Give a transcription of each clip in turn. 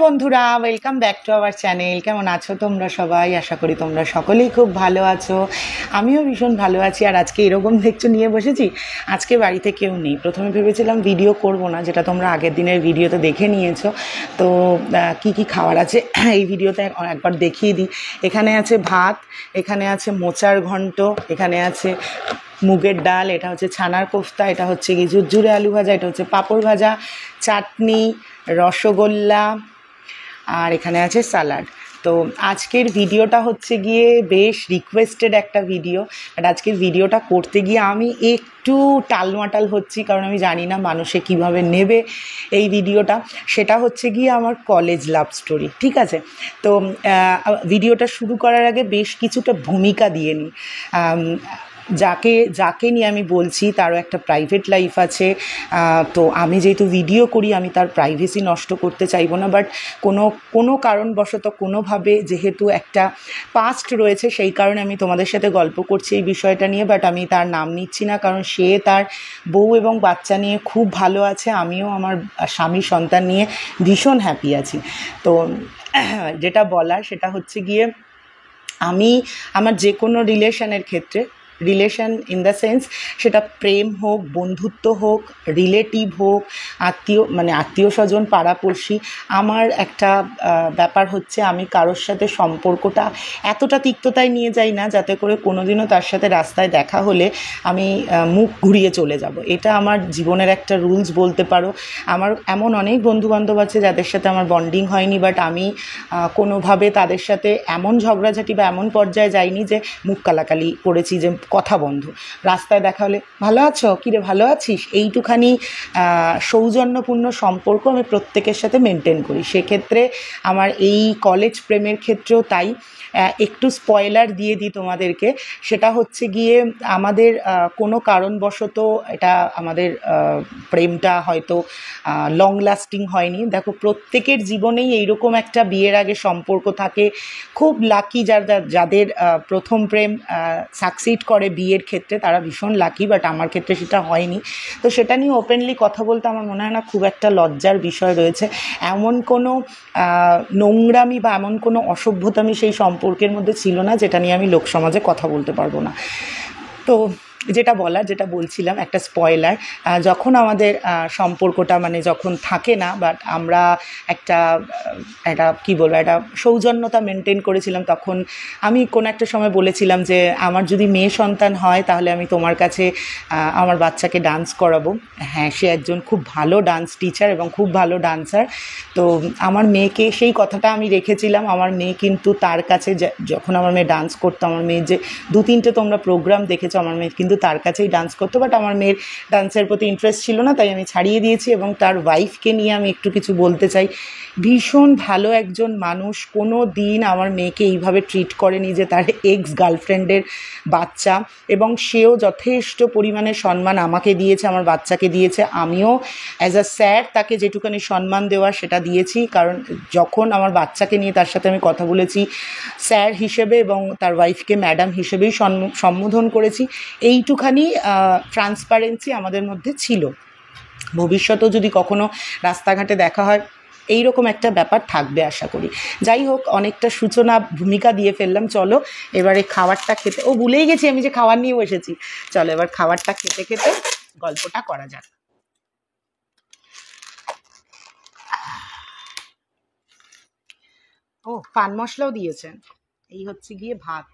বন্ধুরা, welcome back to our channel. কেমন আছো তোমরা সবাই? আশা করি তোমরা সকলেই খুব ভালো আছো। আমিও ভীষণ ভালো আছি। আর আজকে এরকম দেখছো নিয়ে বসেছি। আজকে বাড়িতে কেউ নেই। প্রথমে ভেবেছিলাম ভিডিও করব না, যেটা তোমরা আগের দিনের ভিডিওতে দেখে নিয়েছো। তো কি কি খাবার আছে এই ভিডিওতে একবার দেখিয়ে দিই। এখানে আছে ভাত, এখানে আছে মোচার ঘন্ট, এখানে আছে মুগের ডাল, এটা হচ্ছে ছানার কোফতা, এটা হচ্ছে কি ঝুরঝুরে আলু ভাজা, এটা হচ্ছে পাঁপড় ভাজা, চাটনি, রসগোল্লা, আর এখানে আছে স্যালাড। তো আজকের ভিডিওটা হচ্ছে গিয়ে বেশ রিকোয়েস্টেড একটা ভিডিও। বাট আজকের ভিডিওটা করতে গিয়ে আমি একটু টালমাটাল হচ্ছি, কারণ আমি জানি না মানুষে কিভাবে নেবে এই ভিডিওটা। সেটা হচ্ছে গিয়ে আমার কলেজ লাভ স্টোরি, ঠিক আছে? তো ভিডিওটা শুরু করার আগে বেশ কিছুটা ভূমিকা দিয়ে নিই। যাকে নিয়ে আমি বলছি তারও একটা প্রাইভেট লাইফ আছে। তো আমি যেহেতু ভিডিও করি, আমি তার প্রাইভেসি নষ্ট করতে চাইবো না। বাট কোনো কারণবশত কোনোভাবে যেহেতু একটা পাস্ট রয়েছে, সেই কারণে আমি তোমাদের সাথে গল্প করছি এই বিষয়টা নিয়ে। বাট আমি তার নাম নিচ্ছি না, কারণ সে তার বউ এবং বাচ্চা নিয়ে খুব ভালো আছে। আমিও আমার স্বামী সন্তান নিয়ে ভীষণ হ্যাপি আছি। তো যেটা বলার সেটা হচ্ছে গিয়ে, আমি আমার যে কোনো রিলেশনের ক্ষেত্রে, রিলেশন ইন দ্য সেন্স সেটা প্রেম হোক, বন্ধুত্ব হোক, রিলেটিভ হোক, আত্মীয় স্বজন, পাড়াপড়শি, আমার একটা ব্যাপার হচ্ছে আমি কারোর সাথে সম্পর্কটা এতটা তিক্ততায় নিয়ে যাই না যাতে করে কোনোদিনও তার সাথে রাস্তায় দেখা হলে আমি মুখ ঘুরিয়ে চলে যাব। এটা আমার জীবনের একটা রুলস বলতে পারো। আমার এমন অনেক বন্ধুবান্ধব আছে যাদের সাথে আমার বন্ডিং হয়নি, বাট আমি কোনোভাবে তাদের সাথে এমন ঝগড়াঝাটি বা এমন পর্যায়ে যাইনি যে মুখ কালাকালি করেছি, যে কথা বন্ধ। রাস্তায় দেখা হলে ভালো আছো, কিরে ভালো আছিস, এইটুখানি সৌজন্যপূর্ণ সম্পর্ক আমি প্রত্যেকের সাথে মেনটেন করি। সেক্ষেত্রে আমার এই কলেজ প্রেমের ক্ষেত্রেও তাই। একটু স্পয়লার দিয়ে দিই তোমাদেরকে। সেটা হচ্ছে গিয়ে আমাদের কোনো কারণবশত এটা আমাদের প্রেমটা হয়তো লং লাস্টিং হয়নি। দেখো, প্রত্যেকের জীবনেই এইরকম একটা বিয়ের আগে সম্পর্ক থাকে। খুব লাকি যাদের প্রথম প্রেম সাকসিড করে বিয়ের ক্ষেত্রে, তারা ভীষণ লাকি। বাট আমার ক্ষেত্রে সেটা হয়নি। তো সেটা নিয়ে ওপেনলি কথা বলতে আমার মনে হয় না খুব একটা লজ্জার বিষয় রয়েছে। এমন কোনো নোংরামি বা এমন কোনো অসভ্যতামি সেই সম্পর্কের মধ্যে ছিল না যেটা নিয়ে আমি লোকসমাজে কথা বলতে পারবো না। তো যেটা বলছিলাম, একটা স্পয়লার, যখন আমাদের সম্পর্কটা যখন থাকে না, বাট আমরা একটা কী বলবো, একটা সৌজন্যতা মেনটেন করেছিলাম, তখন আমি কোনো একটা সময় বলেছিলাম যে আমার যদি মেয়ে সন্তান হয় তাহলে আমি তোমার কাছে আমার বাচ্চাকে ডান্স করাবো। হ্যাঁ, সে একজন খুব ভালো ডান্স টিচার এবং খুব ভালো ডান্সার। তো আমার মেয়েকে, সেই কথাটা আমি রেখেছিলাম। আমার মেয়ে কিন্তু তার কাছে, যখন আমার মেয়ে ডান্স করতো, আমার মেয়ের যে 2-3টে তোমরা প্রোগ্রাম দেখেছো, আমার মেয়ে কিন্তু তার কাছেই ডান্স করতো। বাট আমার মেয়ের ডান্সের প্রতি ইন্টারেস্ট ছিল না, তাই আমি ছাড়িয়ে দিয়েছি। এবং তার ওয়াইফকে নিয়ে আমি একটু কিছু বলতে চাই। ভীষণ ভালো একজন মানুষ। কোনো দিন আমার মেয়েকে এইভাবে ট্রিট করেনি যে তার এক্স গার্লফ্রেন্ডের বাচ্চা। এবং সেও যথেষ্ট পরিমাণে সম্মান আমাকে দিয়েছে, আমার বাচ্চাকে দিয়েছে। আমিও অ্যাজ আ স্যার তাকে যেটুখানি সম্মান দেওয়া সেটা দিয়েছি। কারণ যখন আমার বাচ্চাকে নিয়ে তার সাথে আমি কথা বলেছি স্যার হিসেবে, এবং তার ওয়াইফকে ম্যাডাম হিসেবেই সম্বোধন করেছি। এইটুখানি ট্রান্সপারেন্সি আমাদের মধ্যে ছিল। ভবিষ্যতেও যদি কখনো রাস্তাঘাটে দেখা হয়, এইরকম একটা ব্যাপার থাকবে আশা করি। যাই হোক, অনেকটা সূচনা ভূমিকা দিয়ে ফেললাম। চলো এবারে খাবারটা খেতে, ভুলেই গেছি আমি যে খাবার নিয়ে বসেছি। চলো এবার খাবারটা খেতে খেতে গল্পটা করা যাক। পান মশলাও দিয়েছেন। এই হচ্ছে গিয়ে ভাত।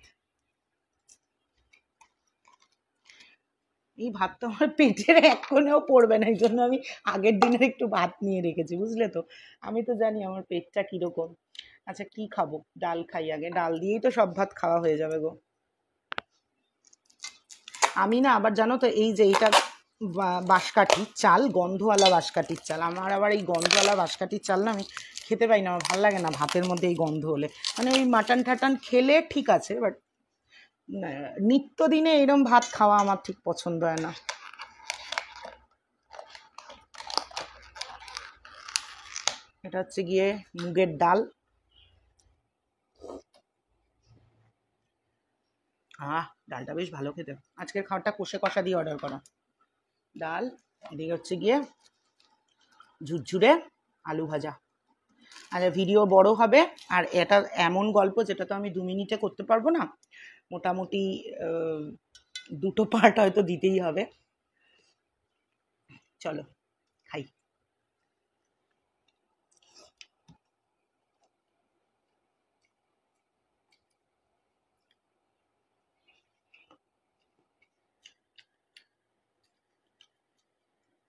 এই ভাত তো আমার পেটের এক কোণেও পড়বে না, এই জন্য আমি আগের দিনের একটু ভাত নিয়ে রেখেছি, বুঝলে তো? আমি তো জানি আমার পেটটা কীরকম। আচ্ছা, কি খাবো? ডাল খাই আগে। ডাল দিয়েই তো সব ভাত খাওয়া হয়ে যাবে গো। আমি না আবার, জানো তো, এই যে এইটা বাঁশকাঠির চাল, গন্ধওয়ালা বাঁশকাঠির চাল। আমার আবার এই গন্ধওয়ালা বাঁশকাঠির চাল না আমি খেতে পাই না। আমার ভালো লাগে না ভাতের মধ্যে এই গন্ধ হলে। ওই মাটন ঠাটান খেলে ঠিক আছে, বাট নিত্যদিনে এরম ভাত খাওয়া আমার ঠিক পছন্দ হয় না। এটা হচ্ছে গিয়ে মুগের ডাল। ডালটা বেশ ভালো খেতে। আজকের খাবারটা কষে কষা দিয়ে অর্ডার করা। ডাল, এদিকে হচ্ছে গিয়ে ঝুরঝুরে আলু ভাজা। আর ভিডিও বড় হবে, আর এটা এমন গল্প যেটা তো আমি 2 মিনিটে করতে পারবো না, মোটামুটি 2টো পার্ট হয়তো দিতেই হবে। চলো খাই।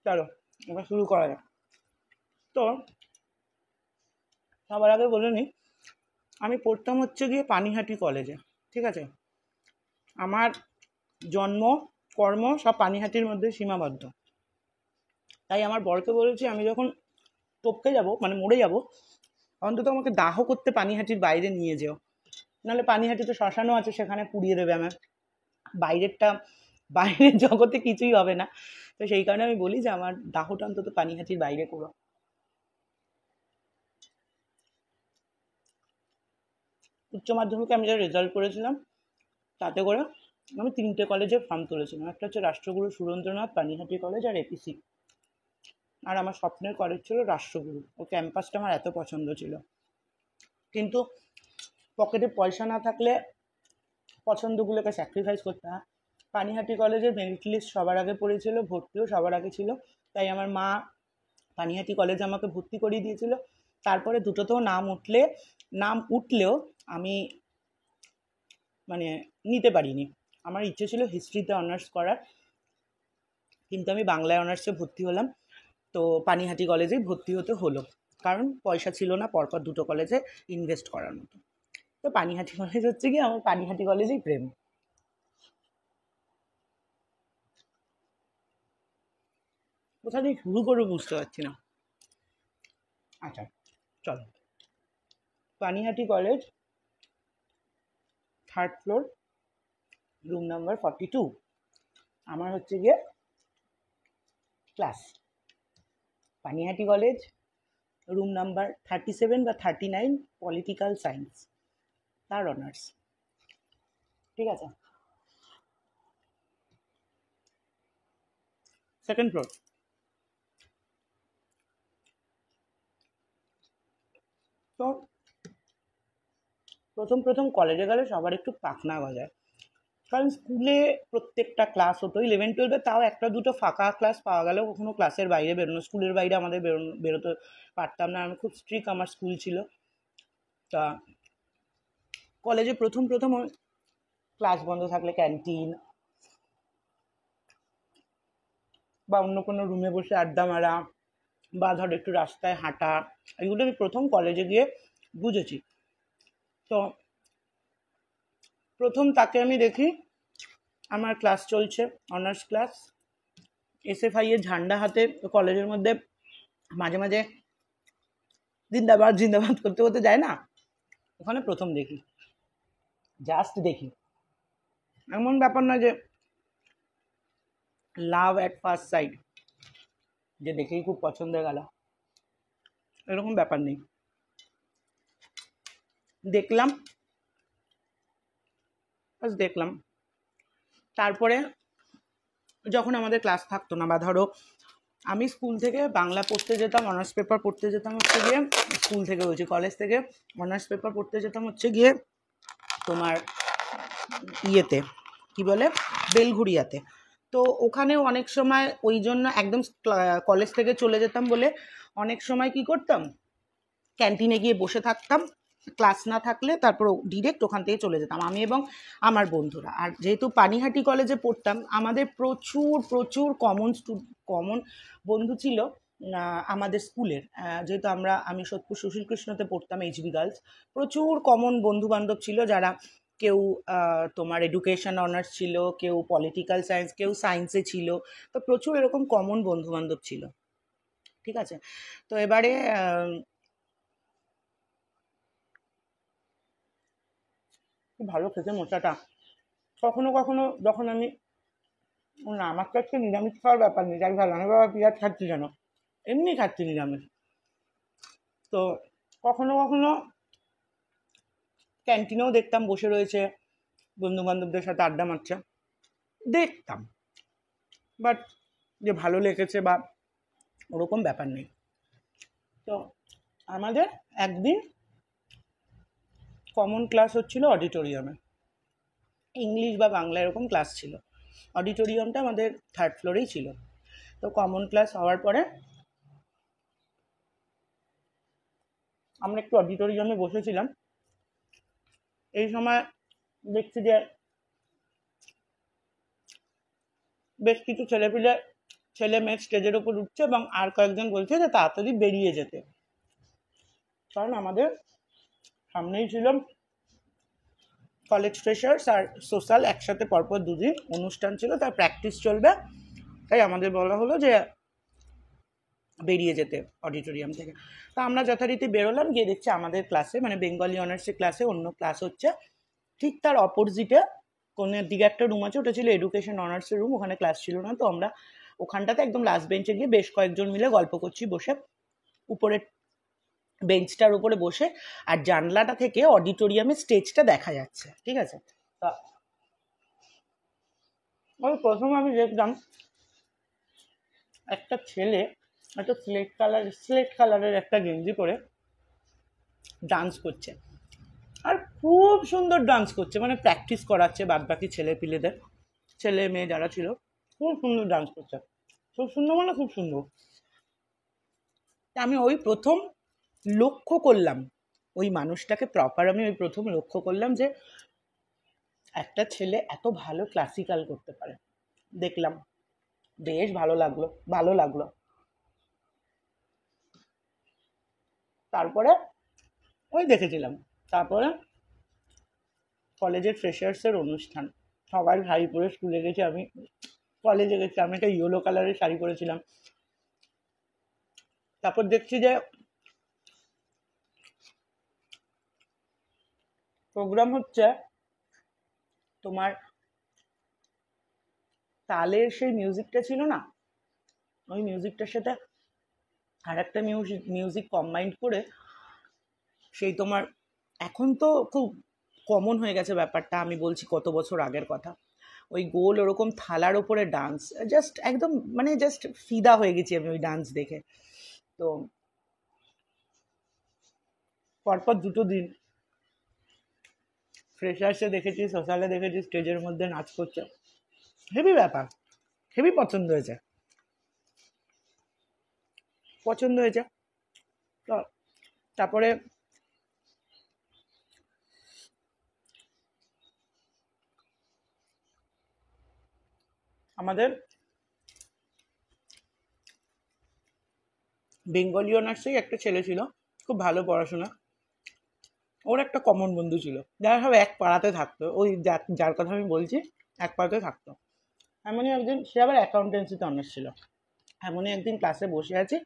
চলো এবার শুরু করা যাক। তো সবার আগে বলে নিই, আমি পড়তাম হচ্ছে গিয়ে পানিহাটি কলেজে, ঠিক আছে। আমার জন্ম কর্ম সব পানিহাটির মধ্যে সীমাবদ্ধ। তাই আমার বরকে বলেছি আমি যখন টপকে যাব, মানে মরে যাব, অন্তত আমাকে দাহ করতে পানিহাটির বাইরে নিয়ে যেও, নাহলে পানিহাটিতে শ্মশানও আছে, সেখানে পুড়িয়ে দেবে আমার। বাইরেরটা, বাইরের জগতে কিছুই হবে না। তো সেই কারণে আমি বলি যে আমার দাহটা অন্তত পানিহাটির বাইরে করো। উচ্চ মাধ্যমিকে আমি যা রেজাল্ট করেছিলাম তাতে করে আমি 3টে কলেজে ফর্ম তুলেছিলাম। একটা হচ্ছে রাষ্ট্রগুরু সুরেন্দ্রনাথ পানিহাটি কলেজ আর এপিসি। আর আমার স্বপ্নের কলেজ ছিল রাষ্ট্রগুরু। ও ক্যাম্পাসটা আমার এত পছন্দ ছিল, কিন্তু পকেটে পয়সা না থাকলে পছন্দগুলোকে স্যাক্রিফাইস করতে হয়। পানিহাটি কলেজের মেরিট লিস্ট সবার আগে পড়েছিল, ভর্তিও সবার আগে ছিল, তাই আমার মা পানিহাটি কলেজে আমাকে ভর্তি করিয়ে দিয়েছিল। তারপরে দুটোতেও নাম উঠলেও আমি মানে নিতে পারিনি। আমার ইচ্ছে ছিল হিস্ট্রিতে অনার্স করার, কিন্তু আমি বাংলায় অনার্সে ভর্তি হলাম। তো পানিহাটি কলেজেই ভর্তি হতে হলো, কারণ পয়সা ছিল না পরপর 2টো কলেজে ইনভেস্ট করার মতো। তো পানিহাটি কলেজ হচ্ছে কি আমার পানিহাটি কলেজেই প্রেম। কোথা থেকে শুরু করে বুঝতে পারছি না। আচ্ছা চলো, Panihati college, 3rd floor, room number 42। আমার হচ্ছে গিয়ে class. Panihati college, room number 37 বা 39, পলিটিক্যাল সায়েন্স, তার অনার্স, ঠিক আছে। 2nd floor. তো প্রথম কলেজে গেলে সবার একটু পাখনা গজায়, কারণ স্কুলে প্রত্যেকটা ক্লাস হতো। 11-12-এ তাও একটা দুটো ফাঁকা ক্লাস পাওয়া গেলেও কখনো ক্লাসের বাইরে বেরোনো, স্কুলের বাইরে আমাদের বেরোতে পারতাম না। আমি খুব স্ট্রিক্ট আমার স্কুল ছিল। তা কলেজে প্রথম ক্লাস বন্ধ থাকলে ক্যান্টিন বা অন্য কোনো রুমে বসে আড্ডা মারা, বা ধর একটু রাস্তায় হাঁটা, এগুলো আমি প্রথম কলেজে গিয়ে বুঝেছি। তো প্রথম তাকে আমি দেখি, আমার ক্লাস চলছে, অনার্স ক্লাস, এসএফআই এর ঝান্ডা হাতে কলেজের মধ্যে মাঝে মাঝে জিন্দাবাদ জিন্দাবাদ করতে করতে যায় না, ওখানে প্রথম দেখি, জাস্ট দেখি। এমন ব্যাপার না যে লাভ অ্যাট ফার্স্ট সাইট, যে দেখেই খুব পছন্দ হয়ে গেল, এরকম ব্যাপার নেই। দেখলাম, বাস দেখলাম। তারপরে যখন আমাদের ক্লাস থাকতো না, বা ধরো আমি স্কুল থেকে বাংলা পড়তে যেতাম, অনার্স পেপার পড়তে যেতাম হচ্ছে গিয়ে, স্কুল থেকে বলছি কলেজ থেকে অনার্স পেপার পড়তে যেতাম হচ্ছে গিয়ে তোমার ইয়েতে কি বলে বেলঘুরিয়াতে। তো ওখানেও অনেক সময় ওই জন্য একদম কলেজ থেকে চলে যেতাম বলে অনেক সময় কি করতাম, ক্যান্টিনে গিয়ে বসে থাকতাম, ক্লাস না থাকলে তারপর ডিরেক্ট ওখান থেকে চলে যেতাম আমি এবং আমার বন্ধুরা। আর যেহেতু পানিহাটি কলেজে পড়তাম, আমাদের প্রচুর কমন বন্ধু ছিল আমাদের স্কুলের। যেহেতু আমি সোদপুর সুশীল কৃষ্ণতে পড়তাম, এইচবি গার্লস, প্রচুর কমন বন্ধু বান্ধব ছিল, যারা কেউ তোমার এডুকেশন অনার্স ছিল, কেউ পলিটিক্যাল সায়েন্স, কেউ সায়েন্সে ছিল। তো প্রচুর এরকম কমন বন্ধু বান্ধব ছিল, ঠিক আছে। তো এবারে খুব ভালো খেতে মোচাটা। কখনো কখনো যখন আমি, না আমার তো আজকে নিরামিষ খাওয়ার ব্যাপার নেই, যাই ভালো, আমি বাবা পেঁয়াজ খাচ্ছি কেন, এমনি খাচ্ছি নিরামিষ। তো কখনো কখনো ক্যান্টিনেও দেখতাম বসে রয়েছে, বন্ধু বান্ধবদের সাথে আড্ডা মারছে, দেখতাম, বাট যে ভালো লেগেছে বা ওরকম ব্যাপার নেই। তো আমাদের একদিন কমন ক্লাস হচ্ছিল অডিটোরিয়ামে, ইংলিশ বা বাংলা এরকম ক্লাস ছিল। অডিটোরিয়ামটা আমাদের 3rd ফ্লোরেই ছিল। তো কমন ক্লাস হওয়ার পরে আমরা একটু অডিটোরিয়ামে বসেছিলাম। এই সময় দেখছি যে বেশ কিছু ছেলে মেয়ে স্টেজের উপর উঠছে এবং আর কয়েকজন বলছে যে তাড়াতাড়ি বেরিয়ে যেতে, কারণ আমাদের সামনেই ছিল কলেজ ফ্রেশার্স আর সোশ্যাল একসাথে পরপর 2 দিন অনুষ্ঠান ছিল, তার প্র্যাকটিস চলবে। তাই আমাদের বলা হলো যে বেরিয়ে যেতে অডিটোরিয়াম থেকে। তো আমরা যথারীতি বেরোলাম, গিয়ে দেখছি আমাদের ক্লাসে মানে বেঙ্গলি অনার্সের ক্লাসে অন্য ক্লাস হচ্ছে, ঠিক তার অপোজিটে কোণের দিকে একটা রুম আছে, ওটা ছিল এডুকেশন অনার্সের রুম, ওখানে ক্লাস ছিল না। তো আমরা ওখানটাতে একদম লাস্ট বেঞ্চে গিয়ে বেশ কয়েকজন মিলে গল্প করছি বসে, উপরে বেঞ্চটার উপরে বসে, আর জানলাটা থেকে অডিটোরিয়ামের স্টেজটা দেখা যাচ্ছে, ঠিক আছে। তা প্রথমে আমি দেখলাম একটা ছেলে একটা স্লেট কালারের একটা গেঞ্জি পরে ডান্স করছে, আর খুব সুন্দর ডান্স করছে, মানে প্র্যাকটিস করাচ্ছে বাদবাকি ছেলে মেয়ে যারা ছিল, খুব সুন্দর ডান্স করছে। খুব সুন্দর মানে খুব সুন্দর। আমি ওই প্রথম লক্ষ্য করলাম ওই মানুষটাকে, প্রপার আমি ওই প্রথম লক্ষ্য করলাম যে একটা ছেলে এত ভালো ক্লাসিক্যাল করতে পারে। দেখলাম, বেশ ভালো লাগলো। তারপরে ওই দেখেছিলাম, তারপরে কলেজের ফ্রেশার্সের অনুষ্ঠান, সবাই শাড়ি পরে স্কুলে গেছি, আমি কলেজে গেছি, আমি একটা ইয়েলো কালারের শাড়ি পরেছিলাম। তারপর দেখছি যে প্রোগ্রাম হচ্ছে তোমার তালের সেই মিউজিকটা ছিল না, ওই মিউজিকটার সাথে আর একটা মিউজিক কম্বাইন্ড করে, সেই তোমার এখন তো খুব কমন হয়ে গেছে ব্যাপারটা, আমি বলছি কত বছর আগের কথা, ওই গোল ওরকম থালার ওপরে ডান্স, জাস্ট একদম মানে জাস্ট ফিদা হয়ে গেছি আমি ওই ডান্স দেখে। তো পরপর 2 দিন ফ্রেশার্সে দেখেছি, সোশ্যালে দেখেছি, স্টেজের মধ্যে নাচ করছে, হেভি ব্যাপার, হেভি পছন্দ হয়েছে। তো তারপরে আমাদের বেঙ্গলি অনার্সেই একটা ছেলে ছিল, খুব ভালো পড়াশোনা, ওর একটা কমন বন্ধু ছিল, যারা সব এক পাড়াতে থাকতো, ওই যার কথা আমি বলছি এক পাড়াতে থাকতো। এমনই একদিন, সে আবার অ্যাকাউন্টেন্সিতে অনার্স ছিল, এমনই একদিন ক্লাসে বসে আছে,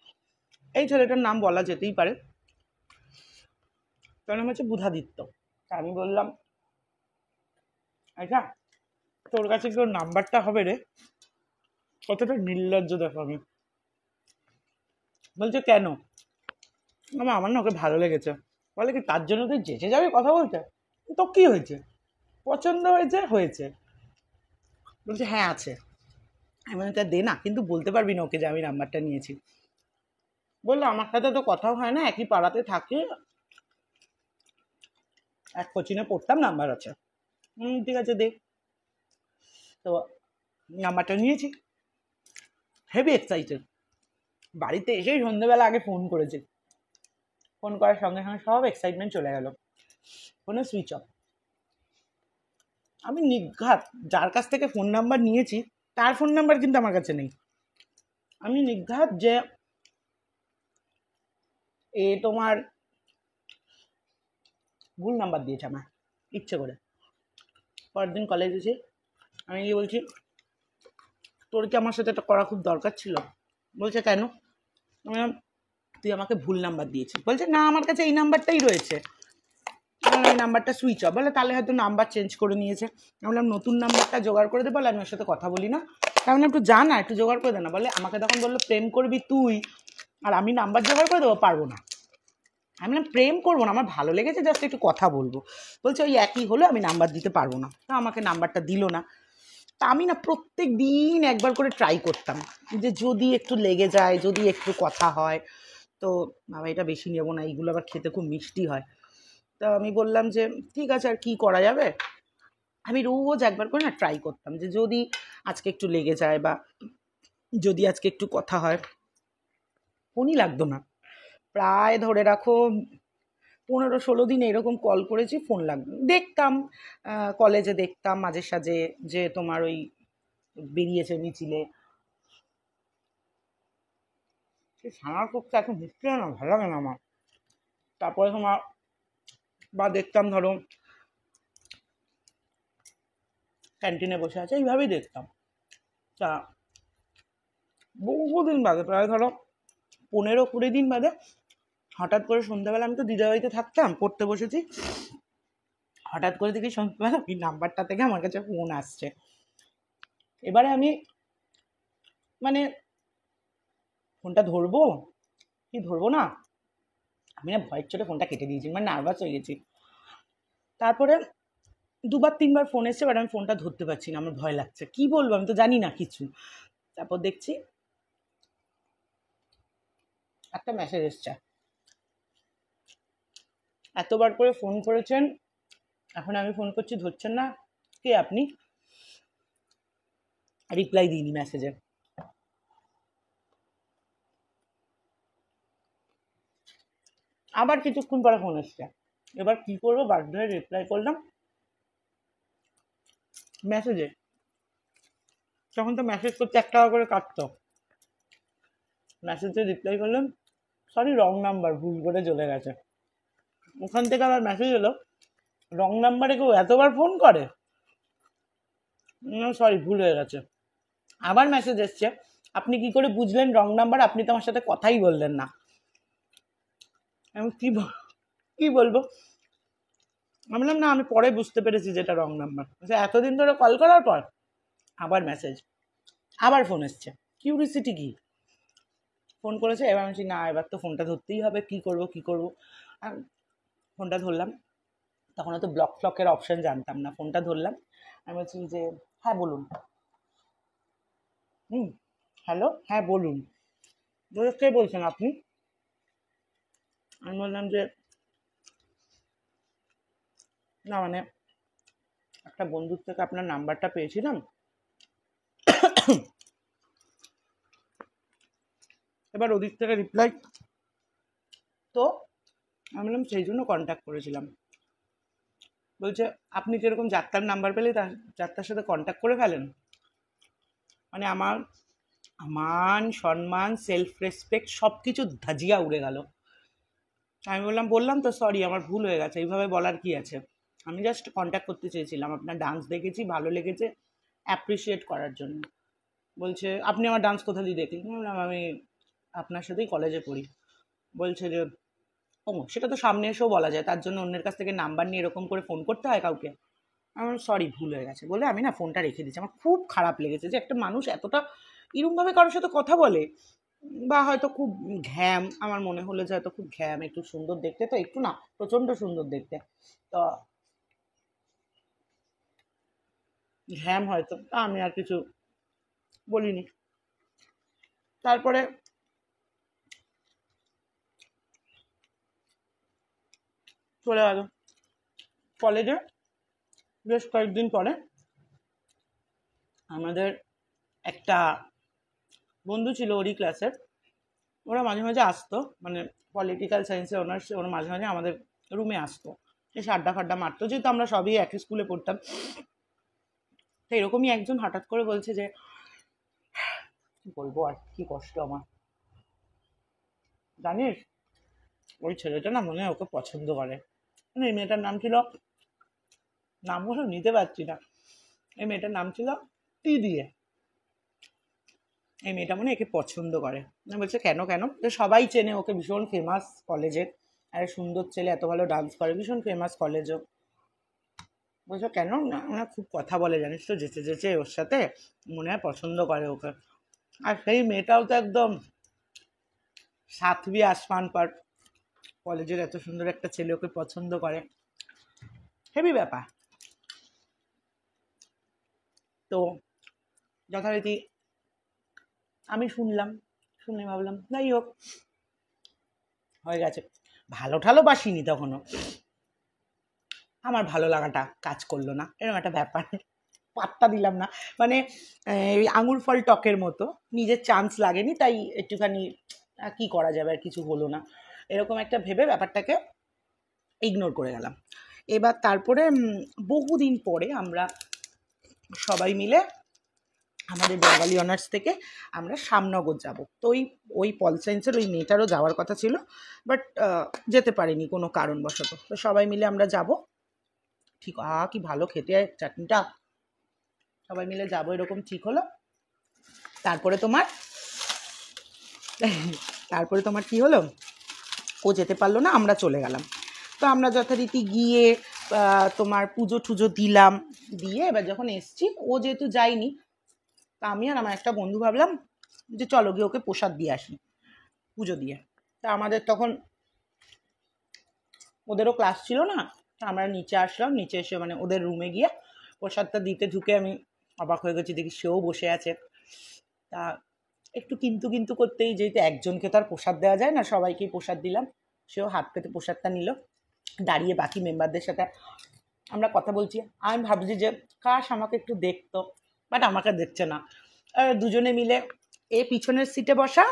এই ছেলেটার নাম বলা যেতেই পারে, তার নাম হচ্ছে বুধাদিত্য। তা আমি বললাম, আচ্ছা তোর কাছে কি ওর নাম্বারটা হবে রে? কতটা নির্লজ্জ দেখো আমি। বলছে কেন? আমার না ওকে ভালো লেগেছে। বলে কি তার জন্য তুই যেচে যাবি কথা বলতে? তো কি হয়েছে, পছন্দ হয়েছে। বলছে হ্যাঁ আছে। আমি বলি তা দে না, কিন্তু বলতে পারবি না ওকে যে আমি নাম্বারটা নিয়েছি। বললো আমার সাথে তো কথাও হয় না, একই পাড়াতে থাকি, এক কোচিংয়ে পড়তাম, নাম্বার আছে। ঠিক আছে দে। তো নাম্বারটা নিয়েছি, হেভি এক্সাইটেড। বাড়িতে এসেই সন্ধ্যেবেলা আগে ফোন করেছি, ফোন করার সঙ্গে সঙ্গে সব এক্সাইটমেন্ট চলে গেল, ফোনে সুইচ অফ। আমি নির্ঘাত যার কাছ থেকে ফোন নাম্বার নিয়েছি তার ফোন নাম্বার কিন্তু আমার কাছে নেই। আমি নির্ঘাত যে তোমার ভুল নাম্বার দিয়েছে আমার ইচ্ছে করে। পরের দিন কলেজ এসে আমি গিয়ে বলছি তোর কি আমার সাথে এটা করা খুব দরকার ছিল? বলছে কেন? আমি বললাম তুই আমাকে ভুল নাম্বার দিয়েছিস। বলছে না আমার কাছে এই নাম্বারটাই রয়েছে। এই নাম্বারটা সুইচ অফ। বলে তাহলে হয়তো নাম্বার চেঞ্জ করে নিয়েছে। আমি বললাম নতুন নাম্বারটা জোগাড় করে দে, বলে আমি ওর সাথে কথা বলি না। তাই বললাম একটু যা না, একটু জোগাড় করে দে না। বলে আমাকে তখন বললো প্রেম করবি তুই আর আমি নাম্বার জোগাড় করে দেবো, পারবো না। আমি বললাম প্রেম করবো না, আমার ভালো লেগেছে, জাস্ট একটু কথা বলবো। বলছে ওই একই হলো, আমি নাম্বার দিতে পারবো না। তা আমাকে নাম্বারটা দিল না। তা আমি না প্রত্যেক দিন একবার করে ট্রাই করতাম যে যদি একটু লেগে যায়, যদি একটু কথা হয়। তো বাবা এটা বেশি নেবো না, এইগুলো আবার খেতে খুব মিষ্টি হয়। তো আমি বললাম যে ঠিক আছে, আর কি করা যাবে। আমি রোজ একবার করে না ট্রাই করতাম যে যদি আজকে একটু লেগে যায় বা যদি আজকে একটু কথা হয়। ফোনই লাগতো না, প্রায় ধরে রাখো 15-16 দিন এরকম কল করেছি, ফোন লাগতো। দেখতাম কলেজে দেখতাম মাঝে সাঝে যে তোমার ওই বেরিয়েছে মিছিলে, ছানার কোপ্তা এত মিষ্টি হয় না, ভালো লাগে না আমার। তারপরে তোমার বা দেখতাম ধরো ক্যান্টিনে বসে আছে, এইভাবেই দেখতাম। তা বহুদিন বাদে, প্রায় ধরো 15-20 দিন বাদে হঠাৎ করে সন্ধ্যাবেলা, আমি তো দিদাবাড়িতে থাকতাম, পড়তে বসেছি, হঠাৎ করে দেখি সন্ধ্যাবেলা ওই নাম্বারটা থেকে আমার কাছে ফোন আসছে। এবারে আমি মানে ফোনটা ধরবো কি ধরবো না, আমি না ভয়ের চোটে ফোনটা কেটে দিয়েছি, মানে নার্ভাস হয়ে গেছি। তারপরে 2-3বার ফোন এসছে, বাট আমি ফোনটা ধরতে পারছি না, আমার ভয় লাগছে, কি বলবো আমি তো জানি না কিছু। তারপর দেখছি একটা মেসেজ এসছে, এতবার করে ফোন করেছেন, এখন আমি ফোন করছি ধরছেন না, কে আপনি? রিপ্লাই দিইনি মেসেজে। আবার কিছুক্ষণ পরে ফোন এসছে, এবার কি করবো, বাধ্য হয়ে রিপ্লাই করলাম মেসেজে। তখন তো মেসেজ করতে 1 টাকা করে কাটতো, মেসেজে রিপ্লাই করলাম সরি রং নাম্বার, ভুল করে চলে গেছে। ওখান থেকে আবার মেসেজ এলো, রং নাম্বারে কেউ এতবার ফোন করে, সরি ভুল হয়ে গেছে। আবার মেসেজ এসছে, আপনি কি করে বুঝলেন রং নাম্বার, আপনি তো আমার সাথে কথাই বললেন না। আমি কি বলবো, আমি বললাম না আমি পরে বুঝতে পেরেছি যেটা রং নাম্বার। এতদিন ধরে কল করার পর আবার মেসেজ, আবার ফোন এসছে, কিউরিসিটি কি, ফোন করেছে। এবার আমি না এবার তো ফোনটা ধরতেই হবে, কি করব। ফোনটা ধরলাম, তখন তো ব্লক ফ্লকের অপশন জানতাম না, ফোনটা ধরলাম, আমি বলছি যে হ্যাঁ বলুন। হ্যালো, হ্যাঁ বলুন। বলে কে বলছেন আপনি? আমি বললাম যে না মানে একটা বন্ধুর থেকে আপনার নাম্বারটা পেয়েছিলাম, এবার ওদিক থেকে রিপ্লাই, তো আমি বললাম সেই জন্য কন্ট্যাক্ট করেছিলাম। বলছে আপনি যেরকম যাত্রার নাম্বার পেলে তার যাত্রার সাথে কন্ট্যাক্ট করে ফেলেন, মানে আমার মান সম্মান সেলফ রেসপেক্ট সব কিছু ধাজিয়া উড়ে গেল। আমি বললাম তো সরি আমার ভুল হয়ে গেছে, এইভাবে বলার কি আছে, আমি জাস্ট কন্ট্যাক্ট করতে চেয়েছিলাম, আপনার ডান্স দেখেছি ভালো লেগেছে, অ্যাপ্রিসিয়েট করার জন্য। বলছে আপনি আমার ডান্স কোথা দিয়ে দেখলেন? বললাম আমি আপনার সাথেই কলেজে পড়ি। বলছে যে ও সেটা তো সামনে এসেও বলা যায়, তার জন্য অন্যের কাছ থেকে নাম্বার নিয়ে এরকম করে ফোন করতে হয় কাউকে? আমার সরি ভুল হয়ে গেছে বলে আমি না ফোনটা রেখে দিচ্ছি। আমার খুব খারাপ লেগেছে যে একটা মানুষ এতটা এরমভাবে কারোর সাথে কথা বলে, বা হয়তো খুব ঘ্যাম, আমার মনে হলো যে হয়তো খুব ঘ্যাম, একটু সুন্দর দেখতে, তো একটু না প্রচণ্ড সুন্দর দেখতে, তো ঘ্যাম হয়তো, তা আমি আর কিছু বলিনি। তারপরে চলে গেল কলেজে। বেশ কয়েকদিন পরে আমাদের একটা বন্ধু ছিল ওরই ক্লাসের, ওরা মাঝে মাঝে আসতো, মানে পলিটিক্যাল সায়েন্সে অনার্স, ওরা মাঝে মাঝে আমাদের রুমে আসতো, এসে আড্ডা ফাড্ডা মারতো, যেহেতু আমরা সবই একই স্কুলে পড়তাম। তো এরকমই একজন হঠাৎ করে বলছে যে কি বলবো আর কি কষ্ট আমার, জানিস ওই ছেলেটা না মনে হয় ওকে পছন্দ করে। মানে এই মেয়েটার নাম ছিল, নামগুলো নিতে পারছি না, এই মেয়েটার নাম ছিল টি দিয়ে, এই মেয়েটা মনে হয় একে পছন্দ করে। বলছে কেন কেন? তো সবাই চেনে ওকে, ভীষণ ফেমাস কলেজের, আরে সুন্দর ছেলে, এত ভালো ডান্স করে, ভীষণ ফেমাস কলেজও। বলছো কেন? না ওরা খুব কথা বলে জানিস তো, যেচে যেচে ওর সাথে, মনে হয় পছন্দ করে ওকে। আর সেই মেয়েটাও তো একদম সাতবি আসমান পার, কলেজের এত সুন্দর একটা ছেলে ওকে পছন্দ করে, হেভি ব্যাপার। তো যথারীতি আমি শুনলাম, শুনে ভাবলাম যাই হোক, হয়ে গেছে। ভালো ঠালো বাসিনি তখনও, আমার ভালো লাগাটা কাজ করলো না, এরকম একটা ব্যাপার। পাত্তা দিলাম না, মানে এই আঙুর ফল টকের মতো, নিজের চান্স লাগেনি তাই একটুখানি কি করা যাবে, আর কিছু হলো না, এরকম একটা ভেবে ব্যাপারটাকে ইগনোর করে গেলাম। এবার তারপরে বহুদিন পরে আমরা সবাই মিলে আমাদের বেঙ্গলি অনার্স থেকে আমরা শ্যামনগর যাব। তো ওই পল সায়েন্সের ওই মেয়েটারও যাওয়ার কথা ছিল, বাট যেতে পারিনি কোনো কারণবশত। তো সবাই মিলে আমরা যাব, ঠিক কি ভালো খেতে চাটনিটা, সবাই মিলে যাবো এরকম ঠিক হলো। তারপরে তোমার কি হলো, ও যেতে পারলো না, আমরা চলে গেলাম। তো আমরা যথারীতি গিয়ে তোমার পুজো টুজো দিলাম, দিয়ে এবার যখন এসছি, ও যেহেতু যায়নি, তা আমি আর আমার একটা বন্ধু ভাবলাম যে চলো গিয়ে ওকে প্রসাদ দিয়ে আসি পুজো দিয়ে। তা আমাদের তখন ওদেরও ক্লাস ছিল না, তা আমরা নিচে আসলাম, নিচে এসে মানে ওদের রুমে গিয়ে প্রসাদটা দিতে ঢুকে আমি অবাক হয়ে গেছি, দেখি সেও বসে আছে। তা একটু কিন্তু করতেই, যেহেতু একজনকে তো আর প্রসাদ দেওয়া যায় না, সবাইকেই প্রসাদ দিলাম, সেও হাত পেতে প্রসাদটা নিল। দাঁড়িয়ে বাকি মেম্বারদের সাথে আমরা কথা বলছি, আমি ভাবছি যে কাশ আমাকে একটু দেখতো, বাট আমাকে দেখছে না। দুজনে মিলে পিছনের সিটে বসা,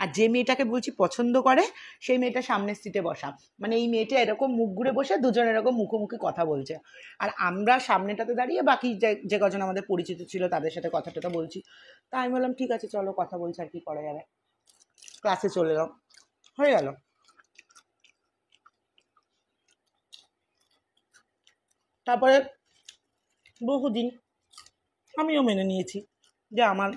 আর যে মেয়েটাকে বলছি পছন্দ করে সেই মেয়েটা সামনের সিটে বসা, মানে এই মেয়েটা এরকম মুখ ঘুরে বসে, দুজন এরকম মুখোমুখি কথা বলছে, আর আমরা সামনেটাতে দাঁড়িয়ে বাকি যে কজন আমাদের পরিচিত ছিল তাদের সাথে কথা টথা বলছি। তা আমি বললাম ঠিক আছে চলো কথা বলছি, আর কি করা যাবে। ক্লাসে চলে এলাম, হয়ে গেল। তারপরে বহুদিন আমিও মেনে নিয়েছি যে আমার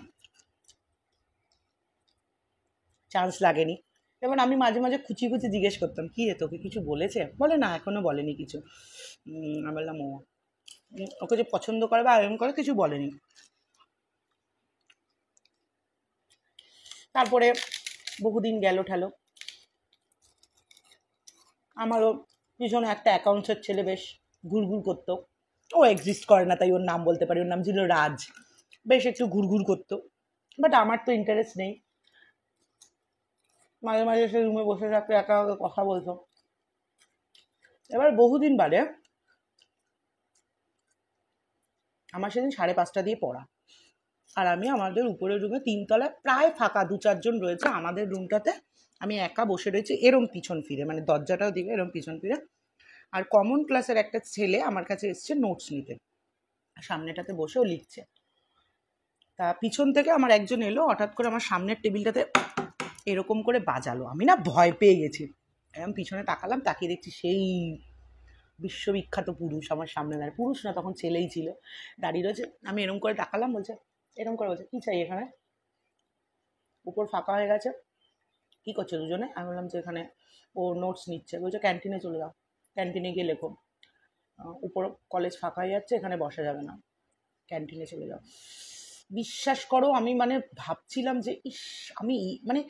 চান্স লাগেনি। এবার আমি মাঝে মাঝে খুঁচি জিজ্ঞেস করতাম, কি রে তোকে কিছু বলেছে? বলে না, এখনো বলেনি কিছু। আমি বললাম ও, ওকে যে পছন্দ করে বা এরকম করে কিছু বলেনি। তারপরে বহুদিন গেল ঠেলো, আমারও পিছনে একটা অ্যাকাউন্টসের ছেলে বেশ ঘুরঘুর করতো, ও এক্সিস্ট করে না তাই ওর নাম বলতে পারি, ওর নাম ছিল রাজ, বেশ একটু ঘুরঘুর করতো, বাট আমার তো ইন্টারেস্ট নেই। মাঝে মাঝে সে রুমে বসে থাকতে একা একা কথা বলতো। এবার বহুদিন বাদে আমার সেদিন 5:30 দিয়ে পড়া, আর আমি আমাদের উপরের রুমে 3 তলায় প্রায় ফাঁকা, 2-4 জন রয়েছে, আমাদের রুমটাতে আমি একা বসে রয়েছি এরম পিছন ফিরে, মানে দরজাটাও দিকে এরম পিছন ফিরে। আর কমন ক্লাসের একটা ছেলে আমার কাছে এসছে নোটস নিতে, সামনেটাতে বসে ও লিখছে। তা পিছন থেকে আমার একজন এলো, হঠাৎ করে আমার সামনের টেবিলটাতে এরকম করে বাজালো, আমি না ভয় পেয়ে গেছি। এরকম পিছনে তাকালাম, তাকিয়ে দেখছি সেই বিশ্ববিখ্যাত পুরুষ আমার সামনে দাঁড়িয়ে, পুরুষ না তখন ছেলেই ছিল, দাঁড়িয়ে রয়েছে। আমি এরকম করে তাকালাম, বলছে এরকম করে, বলছে কী চাই এখানে? উপর ফাঁকা হয়ে গেছে, কী করছো দুজনে? আমি বললাম যে এখানে ও নোটস নিচ্ছে। বলছে ক্যান্টিনে চলে যাও, ক্যান্টিনে গিয়ে লেখো, উপর কলেজ ফাঁকা হয়ে যাচ্ছে, এখানে বসা যাবে না, ক্যান্টিনে চলে যাও। বিশ্বাস করো আমি মানে ভাবছিলাম যে ইস, আমি মানে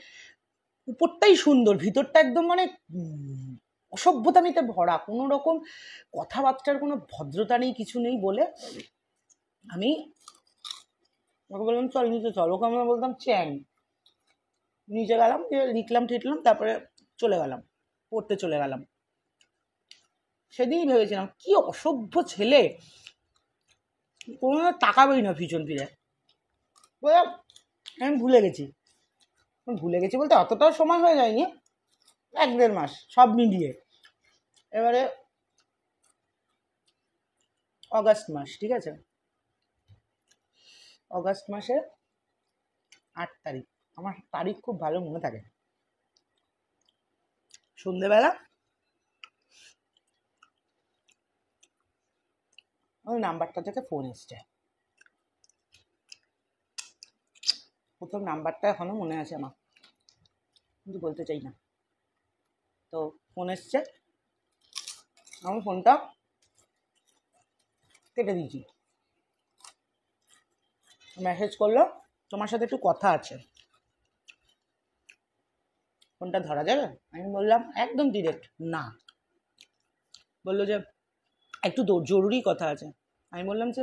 উপরটাই সুন্দর, ভিতরটা একদম মানে অসভ্যতামিতে ভরা, কোনো রকম কথাবার্তার কোনো ভদ্রতা নেই, কিছু নেই বলে আমি ওকে বললাম চল নিচে চল, ওকে আমরা বলতাম চ্যাং। নিচে গেলাম, লিখলাম টিটলাম, তারপরে চলে গেলাম, পড়তে চলে গেলাম। সেদিনই ভেবেছিলাম কি অসভ্য ছেলে, কোনো তাকাবেই না পিছন ফিরে। বলে আমি ভুলে গেছি, বলতে অতটাও সময় হয়ে যায়নি, 1-1.5 মাস সব মিলিয়ে। এবারে অগাস্ট মাস, ঠিক আছে, অগাস্ট মাসের 8 তারিখ, আমার তারিখ খুব ভালো মনে থাকে। সন্ধেবেলা ওই নাম্বারটা থেকে ফোন এসছে, প্রথম নাম্বারটা এখনো মনে আছে আমার, কিন্তু বলতে চাই না। তো ফোন এসছে, আমি ফোনটা কেটে দিয়েছি। মেসেজ করলো তোমার সাথে একটু কথা আছে, ফোনটা ধরা যাবে? আমি বললাম একদম ডিরেক্ট না। বললো যে একটু জরুরি কথা আছে। আমি বললাম যে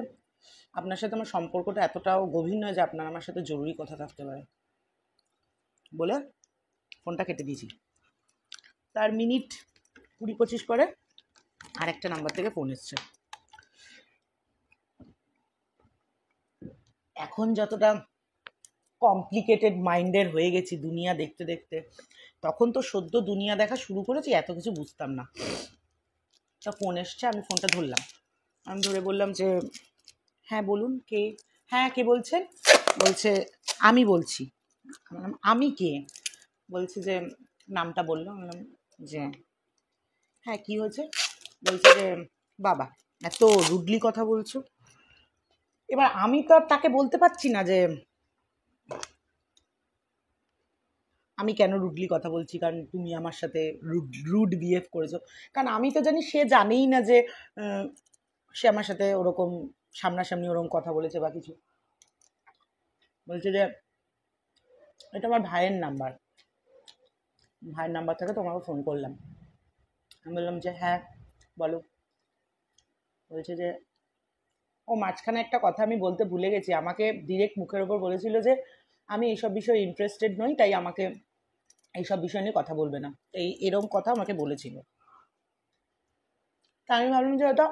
আপনার সাথে আমার সম্পর্কটা এতটাও গভীর নয় যে আপনার আমার সাথে জরুরি কথা থাকতে পারে, বলে ফোনটা কেটে দিয়েছি। তার মিনিট 20-25 পরে আরেকটা নাম্বার থেকে ফোন এসছে। এখন যতটা কমপ্লিকেটেড মাইন্ডের হয়ে গেছি দুনিয়া দেখতে দেখতে, তখন তো সদ্য দুনিয়া দেখা শুরু করেছি, এত কিছু বুঝতাম না। তা ফোন এসছে, আমি ফোনটা ধরলাম। আমি ধরে বললাম যে হ্যাঁ বলুন, কে? হ্যাঁ, কে বলছেন? বলছে আমি বলছি। আমি কে? বলছে যে নামটা বললো। বললাম যে হ্যাঁ, কী হয়েছে? বলছে যে বাবা এত রুডলি কথা বলছো। এবার আমি তো আর তাকে বলতে পারছি না যে আমি কেন রুডলি কথা বলছি, কারণ তুমি আমার সাথে রুড বিহেভ করেছো। কারণ আমি তো জানি সে জানেই না যে সে আমার সাথে ওরকম সামনাসামনি ওরকম কথা বলেছে বা কিছু। বলছে যে এটা আমার ভাইয়ের নাম্বার, ভাইয়ের নাম্বার থেকে তোমাকে ফোন করলাম। আমি বললাম যে হ্যাঁ বলো। বলছে যে ও মাঝখানে একটা কথা আমি বলতে ভুলে গেছি, আমাকে ডিরেক্ট মুখের ওপর বলেছিল যে আমি এইসব বিষয়ে ইন্টারেস্টেড নই, তাই আমাকে এইসব বিষয় নিয়ে কথা বলবে না, এরকম কথা আমাকে বলেছিল। তা আমি ভাবলাম যে ওটা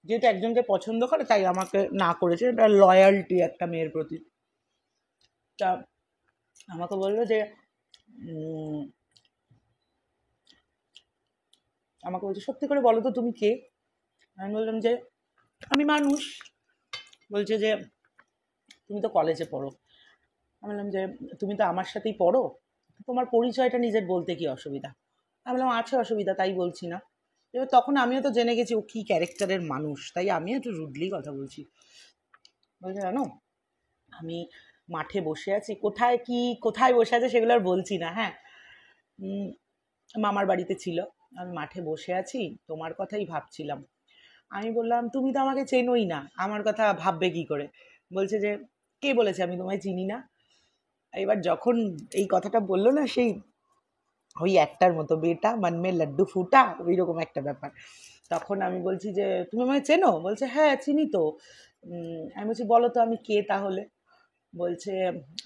যেহেতু একজনকে পছন্দ করে তাই আমাকে না করেছে, এটা লয়ালটি একটা মেয়ের প্রতি। তা আমাকে বললো যে আমাকে বলছে সত্যি করে বলো তো তুমি কে? আমি বললাম যে আমি মানুষ। বলছে যে তুমি তো কলেজে পড়ো। আমি বললাম যে তুমি তো আমার সাথেই পড়ো, তোমার পরিচয়টা নিজের বলতে কি অসুবিধা? আমি বললাম আছে অসুবিধা, তাই বলছি না। এবার তখন আমিও তো জেনে গেছি ও কী ক্যারেক্টারের মানুষ, তাই আমিও একটু রুডলি কথা বলছি। বলছে জানো আমি মাঠে বসে আছি, কোথায় বসে আছে সেগুলো আর বলছি না, হ্যাঁ মামার বাড়িতে ছিল, আমি মাঠে বসে আছি, তোমার কথাই ভাবছিলাম। আমি বললাম তুমি তো আমাকে চেনোই না, আমার কথা ভাববে কি করে? বলছে যে কে বলেছে আমি তোমায় চিনি না? এবার যখন এই কথাটা বললো না, সেই ওই একটার মতো বেটা মন মে লাড্ডু ফুটা, ওই রকম একটা ব্যাপার। তখন আমি বলছি যে তুমি আমায় চেনো? বলছে হ্যাঁ চিনি তো। আমি বলছি বলো তো আমি কে তাহলে? বলছে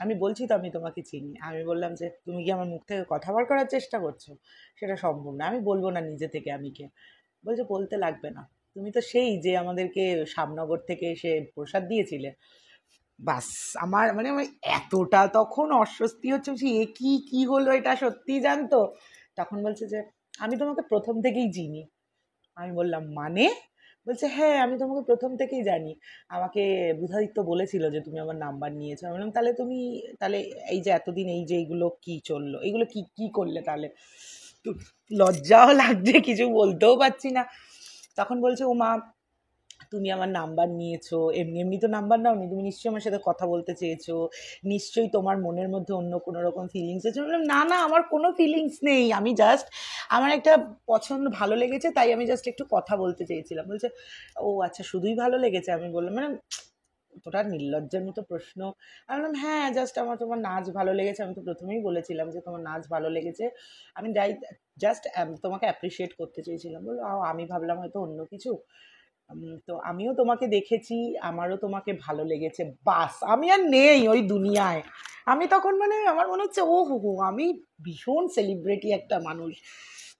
আমি বলছি তো আমি তোমাকে চিনি। আমি বললাম যে তুমি কি আমার মুখ থেকে কথা বার করার চেষ্টা করছো? সেটা সম্ভব না, আমি বলবো না নিজে থেকে আমি কে। বলছে বলতে লাগবে না, তুমি তো সেই যে আমাদেরকে শ্যামনগর থেকে এসে প্রসাদ দিয়েছিলে। বাস আমার মানে আমার এতটা তখন অস্বস্তি হচ্ছে, বলছি এ কি হলো, এটা সত্যিই জানতো? তখন বলছে যে আমি তোমাকে প্রথম থেকেই চিনি। আমি বললাম মানে? বলছে হ্যাঁ আমি তোমাকে প্রথম থেকেই জানি, আমাকে বুধাদিত্য বলেছিল যে তুমি আমার নাম্বার নিয়েছো। আমি বললাম তাহলে এই যে এতদিন এই যে এইগুলো কি চললো, এইগুলো কি করলে তাহলে? তো লজ্জাও লাগছে, কিছু বলতেও পারছি না। তখন বলছে ও মা তুমি আমার নাম্বার নিয়েছো, এমনি এমনি তো নাম্বার নাওনি, তুমি নিশ্চয়ই আমার সাথে কথা বলতে চেয়েছো, নিশ্চয়ই তোমার মনের মধ্যে অন্য কোনো রকম ফিলিংস আছে। বললাম না না আমার কোনো ফিলিংস নেই, আমি জাস্ট আমার একটা পছন্দ ভালো লেগেছে, তাই আমি জাস্ট একটু কথা বলতে চেয়েছিলাম। বলছে ও আচ্ছা শুধুই ভালো লেগেছে? আমি বললাম মানে তোটা নির্লজ্জের মতো প্রশ্ন। আমি বললাম হ্যাঁ জাস্ট আমার তোমার নাচ ভালো লেগেছে, আমি তো প্রথমেই বলেছিলাম যে তোমার নাচ ভালো লেগেছে, আমি জাস্ট তোমাকে অ্যাপ্রিসিয়েট করতে চেয়েছিলাম। বললো আমি ভাবলাম হয়তো অন্য কিছু। তো আমিও তোমাকে দেখেছি, আমারও তোমাকে ভালো লেগেছে, বাস আমি আর নেই ওই দুনিয়ায়। আমি তখন মানে আমার মনে হচ্ছে ও হো আমি ভীষণ সেলিব্রিটি একটা মানুষ।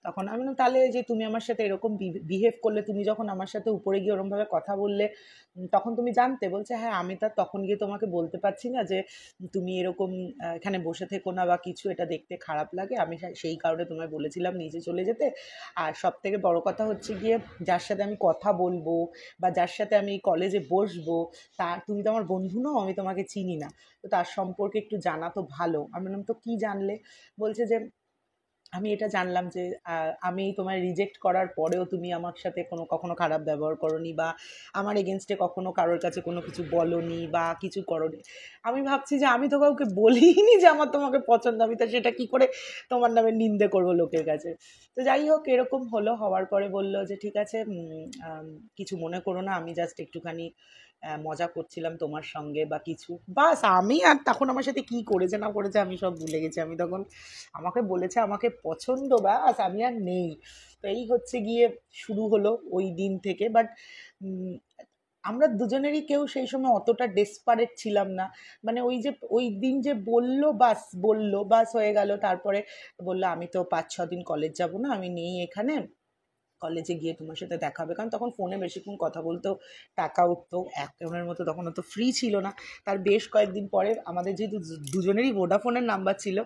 তখন আমি বললাম তাহলে যে তুমি আমার সাথে এরকম বিহেভ করলে, তুমি যখন আমার সাথে উপরে গিয়ে ওরমভাবে কথা বললে, তখন তুমি জানতে? বলছে হ্যাঁ আমি তখন গিয়ে তোমাকে বলতে পারছি না যে তুমি এরকম এখানে বসে থেকো না বা কিছু, এটা দেখতে খারাপ লাগে, আমি সেই কারণে তোমায় বলেছিলাম নিচে চলে যেতে। আর সব থেকে বড় কথা হচ্ছে গিয়ে যার সাথে আমি কথা বলবো বা যার সাথে আমি কলেজে বসবো, তুমি তো আমার বন্ধু নও, আমি তোমাকে চিনি না, তো তার সম্পর্কে একটু জানা তো ভালো। আমি বললাম তো কী জানলে? বলছে যে আমি এটা জানলাম যে আমি তোমায় রিজেক্ট করার পরেও তুমি আমার সাথে কখনো খারাপ ব্যবহার করোনি বা আমার এগেনস্টে কখনো কারোর কাছে কোনো কিছু বলোনি বা কিছু করোনি। আমি ভাবছি যে আমি তো কাউকে বলিনি যে আমার তোমাকে পছন্দ, আমি তো সেটা কী করে তোমার নামে নিন্দে করবো লোকের কাছে? তো যাই হোক এরকম হওয়ার পরে বললো যে ঠিক আছে কিছু মনে করো না, আমি জাস্ট একটুখানি মজা করছিলাম তোমার সঙ্গে বা কিছু, বাস। আমি আর তখন আমার সাথে কি করেছে না করেছে আমি সব ভুলে গেছি। আমি তখন আমাকে বলেছে আমাকে পছন্দ, ব্যাস আমি আর নেই। তো এই হচ্ছে গিয়ে শুরু হলো ওই দিন থেকে। বাট আমরা দুজনেরই কেউ সেই সময় অতটা ডেসপারেট ছিলাম না। মানে ওই যে ওই দিন যে বললো বাস হয়ে গেল। তারপরে বললো আমি তো 5-6 দিন কলেজ যাব না, আমি নেই এখানে, কলেজে গিয়ে তোমার সাথে দেখা হবে। কারণ তখন ফোনে বেশিক্ষণ কথা বলতেও টাকা উঠতো, এখনের মতো তখন অত ফ্রি ছিল না। তার বেশ কয়েকদিন পরে আমাদের যেহেতু দুজনেরই ভোডাফোনের নাম্বার ছিল,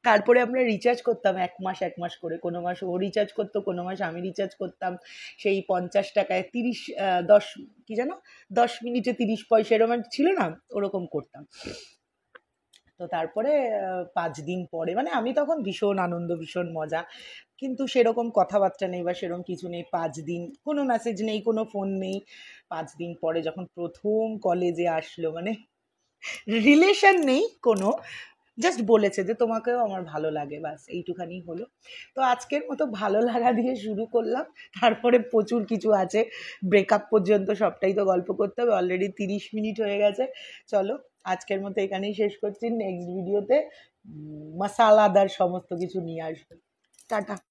তারপরে আমরা রিচার্জ করতাম এক মাস করে। কোনো মাস ও রিচার্জ করতো, কোনো মাস আমি রিচার্জ করতাম। সেই 50 টাকায় 10 কি জানো, 10 মিনিটে 30 পয়সা এরকম ছিল না, ওরকম করতাম। তো তারপরে 5 দিন পরে, মানে আমি তখন ভীষণ আনন্দ, ভীষণ মজা, কিন্তু সেরকম কথাবার্তা নেই বা সেরকম কিছু নেই। 5 দিন কোনো মেসেজ নেই, কোনো ফোন নেই। 5 দিন পরে যখন প্রথম কলেজে আসলো, মানে রিলেশন নেই কোনো, জাস্ট বলেছে যে তোমাকেও আমার ভালো লাগে, ব্যাস এইটুখানি হলো। তো আজকের মতো ভালো লাগা দিয়ে শুরু করলাম, তারপরে প্রচুর কিছু আছে, ব্রেকআপ পর্যন্ত সবটাই তো গল্প করতে হবে। অলরেডি 30 মিনিট হয়ে গেছে। চলো আজকের মতো এখানেই শেষ করছি। নেক্সট ভিডিওতে মশালাদার সমস্ত কিছু নিয়ে আসবো। টাটা।